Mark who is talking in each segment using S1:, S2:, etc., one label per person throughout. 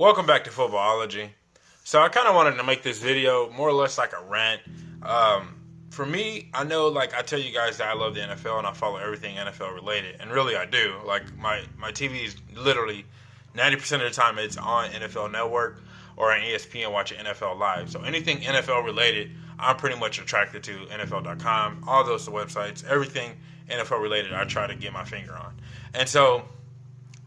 S1: Welcome back to Footballology. So I kind of wanted to make this video more or less like a rant. For me, I know, like, I tell you guys that I love the NFL and I follow everything NFL related, and really I do. Like, my TV is literally 90% of the time it's on NFL Network or on ESPN watching NFL Live. So anything NFL related, I'm pretty much attracted to. NFL.com, all those websites, everything NFL related, I try to get my finger on. And so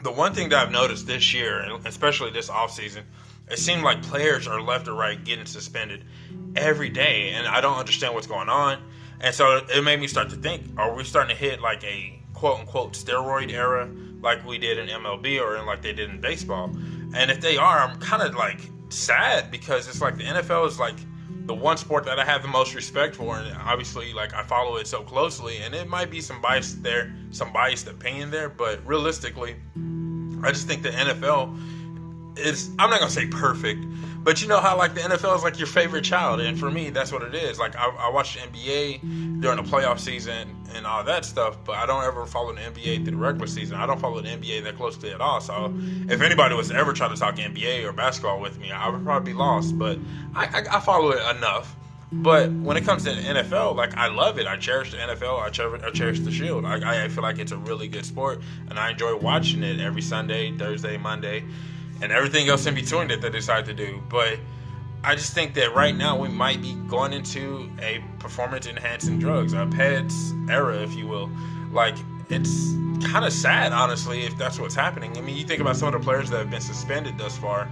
S1: the one thing that I've noticed this year, and especially this offseason, it seemed like players are left or right getting suspended every day, and I don't understand what's going on. And so it made me start to think, are we starting to hit like a quote-unquote steroid era like we did in MLB or like they did in baseball? And if they are, I'm kind of like sad, because it's like the NFL is like the one sport that I have the most respect for, and obviously like I follow it so closely, and it might be some bias there, some biased opinion there, but realistically I just think the NFL is, I'm not going to say perfect, but you know how like the NFL is like your favorite child, and for me that's what it is. Like I watch the NBA during the playoff season and all that stuff, but I don't ever follow the NBA through the regular season. I don't follow the NBA that closely at all, so if anybody was to ever try to talk NBA or basketball with me, I would probably be lost, but I follow it enough. But when it comes to the NFL, like, I love it. I cherish the NFL. I cherish the Shield. I feel like it's a really good sport, and I enjoy watching it every Sunday, Thursday, Monday, and everything else in between that they decide to do. But I just think that right now we might be going into a performance-enhancing drugs, a PED'S era, if you will. Like, it's kind of sad, honestly, if that's what's happening. I mean, you think about some of the players that have been suspended thus far.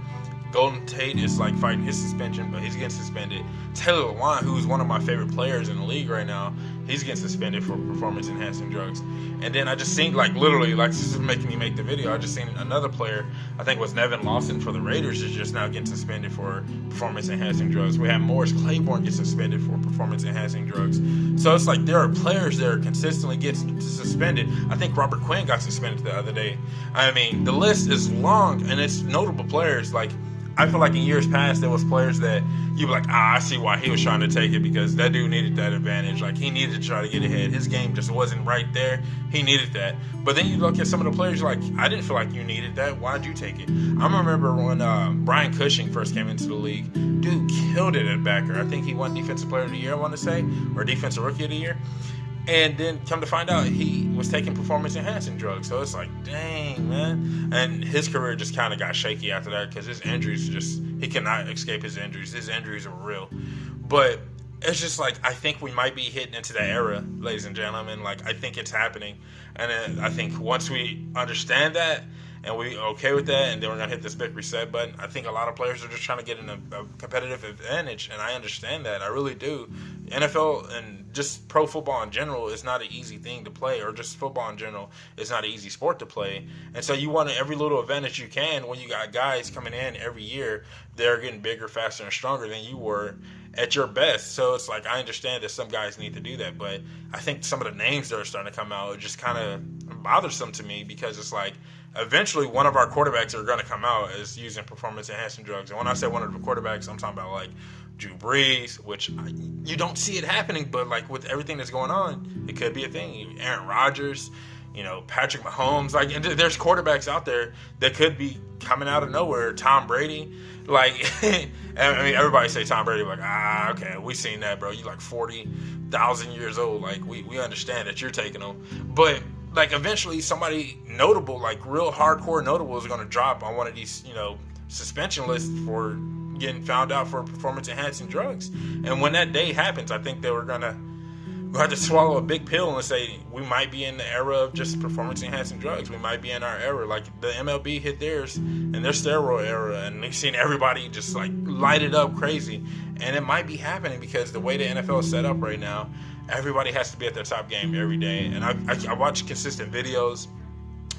S1: Golden Tate is like fighting his suspension, but he's getting suspended. Taylor Lewan, who's one of my favorite players in the league right now, he's getting suspended for performance-enhancing drugs. And then I just seen, like, literally, like, this is making me make the video, I just seen another player, I think it was Nevin Lawson for the Raiders, is just now getting suspended for performance-enhancing drugs. We had Morris Claiborne get suspended for performance-enhancing drugs. So it's like there are players that are consistently getting suspended. I think Robert Quinn got suspended the other day. I mean, the list is long, and it's notable players. Like, I feel like in years past there was players that you were like, I see why he was trying to take it, because that dude needed that advantage. Like, he needed to try to get ahead. His game just wasn't right there. He needed that. But then you look at some of the players, like, I didn't feel like you needed that. Why'd you take it? I remember when Brian Cushing first came into the league. Dude killed it at backer. I think he won Defensive Player of the Year, I want to say, or Defensive Rookie of the Year. And then come to find out he was taking performance-enhancing drugs. So it's like, dang, man. And his career just kind of got shaky after that, because his injuries he cannot escape his injuries. His injuries are real. But it's just like, I think we might be hitting into that era, ladies and gentlemen. Like, I think it's happening. And then I think once we understand that and we okay with that, and then we're going to hit this big reset button, I think a lot of players are just trying to get in a competitive advantage, and I understand that. I really do. NFL and just pro football in general is not an easy thing to play, or just football in general is not an easy sport to play. And so you want every little advantage you can when you got guys coming in every year that are getting bigger, faster, and stronger than you were at your best. So it's like, I understand that some guys need to do that, but I think some of the names that are starting to come out are just kind of bothersome to me, because it's like, eventually one of our quarterbacks are going to come out as using performance-enhancing drugs. And when I say one of the quarterbacks, I'm talking about like Drew Brees, which you don't see it happening, but like with everything that's going on, it could be a thing. Aaron Rodgers, Patrick Mahomes, like, and there's quarterbacks out there that could be coming out of nowhere. Tom Brady, like, I mean, everybody say Tom Brady, like, okay, we seen that, bro. You like 40,000 years old. Like, we understand that you're taking them, but like, eventually somebody notable, like real hardcore notable, is going to drop on one of these, suspension lists for getting found out for performance-enhancing drugs. And when that day happens, I think we'll have to swallow a big pill and say we might be in the era of just performance-enhancing drugs. We might be in our era. Like, the MLB hit theirs in their steroid era, and they've seen everybody just like light it up crazy. And it might be happening because the way the NFL is set up right now, everybody has to be at their top game every day. And I watch consistent videos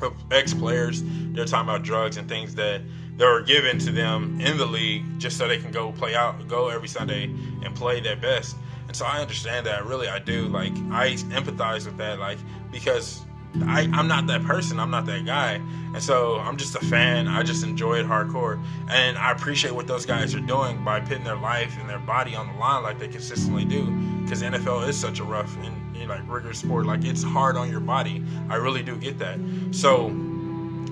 S1: of ex-players. They're talking about drugs and things that were given to them in the league just so they can go every Sunday and play their best. And so I understand that. Really, I do. Like, I empathize with that, like, because I'm not that person. I'm not that guy. And so I'm just a fan. I just enjoy it hardcore. And I appreciate what those guys are doing by putting their life and their body on the line like they consistently do. Because the NFL is such a rough and like rigorous sport. Like, it's hard on your body. I really do get that. So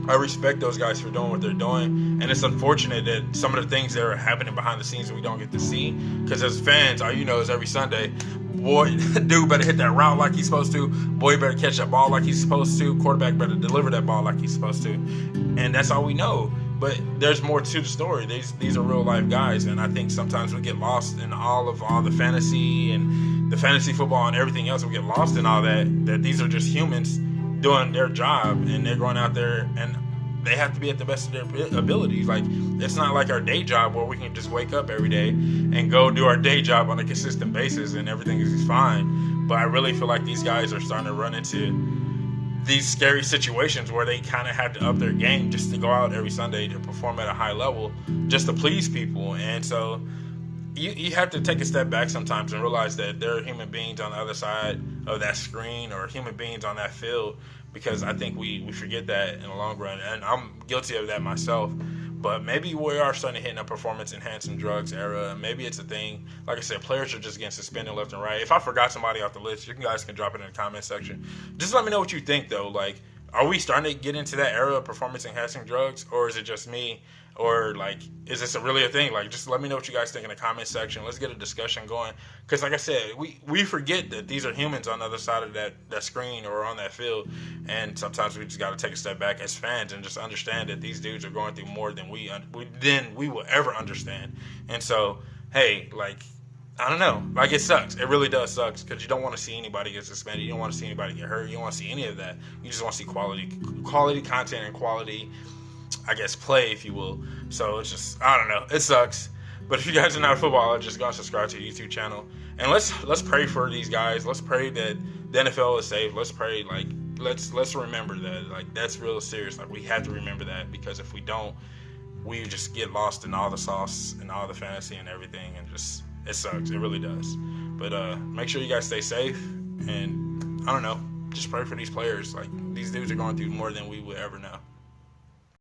S1: I respect those guys for doing what they're doing, and it's unfortunate that some of the things that are happening behind the scenes that we don't get to see. Because as fans, all you know is every Sunday, boy, dude better hit that route like he's supposed to. Boy better catch that ball like he's supposed to. Quarterback better deliver that ball like he's supposed to, and that's all we know. But there's more to the story. These are real life guys, and I think sometimes we get lost in all the fantasy and the fantasy football and everything else. We get lost in all that. That these are just humans doing their job, and they're going out there and they have to be at the best of their abilities. Like, it's not like our day job where we can just wake up every day and go do our day job on a consistent basis and everything is fine. But I really feel like these guys are starting to run into these scary situations where they kind of have to up their game just to go out every Sunday to perform at a high level just to please people. And so you have to take a step back sometimes and realize that there are human beings on the other side of that screen or human beings on that field, because I think we forget that in the long run. And I'm guilty of that myself. But maybe we are starting to hit in a performance-enhancing drugs era. Maybe it's a thing. Like I said, players are just getting suspended left and right. If I forgot somebody off the list, you guys can drop it in the comment section. Just let me know what you think, though. Like, are we starting to get into that era of performance-enhancing drugs, or is it just me? Or, like, is this really a thing? Like, just let me know what you guys think in the comment section. Let's get a discussion going. Because, like I said, we forget that these are humans on the other side of that screen or on that field. And sometimes we just got to take a step back as fans and just understand that these dudes are going through more than we will ever understand. And so, hey, like, I don't know. Like, it sucks. It really does suck, because you don't want to see anybody get suspended. You don't want to see anybody get hurt. You don't want to see any of that. You just want to see quality content and quality, I guess, play, if you will. So it's just, I don't know. It sucks. But if you guys are not football, just go and subscribe to the YouTube channel. And let's pray for these guys. Let's pray that the NFL is safe. Let's pray, like, let's remember that. Like, that's real serious. Like, we have to remember that, because if we don't, we just get lost in all the sauce and all the fantasy and everything, and just, it sucks. It really does. But make sure you guys stay safe, and I don't know, just pray for these players. Like, these dudes are going through more than we would ever know.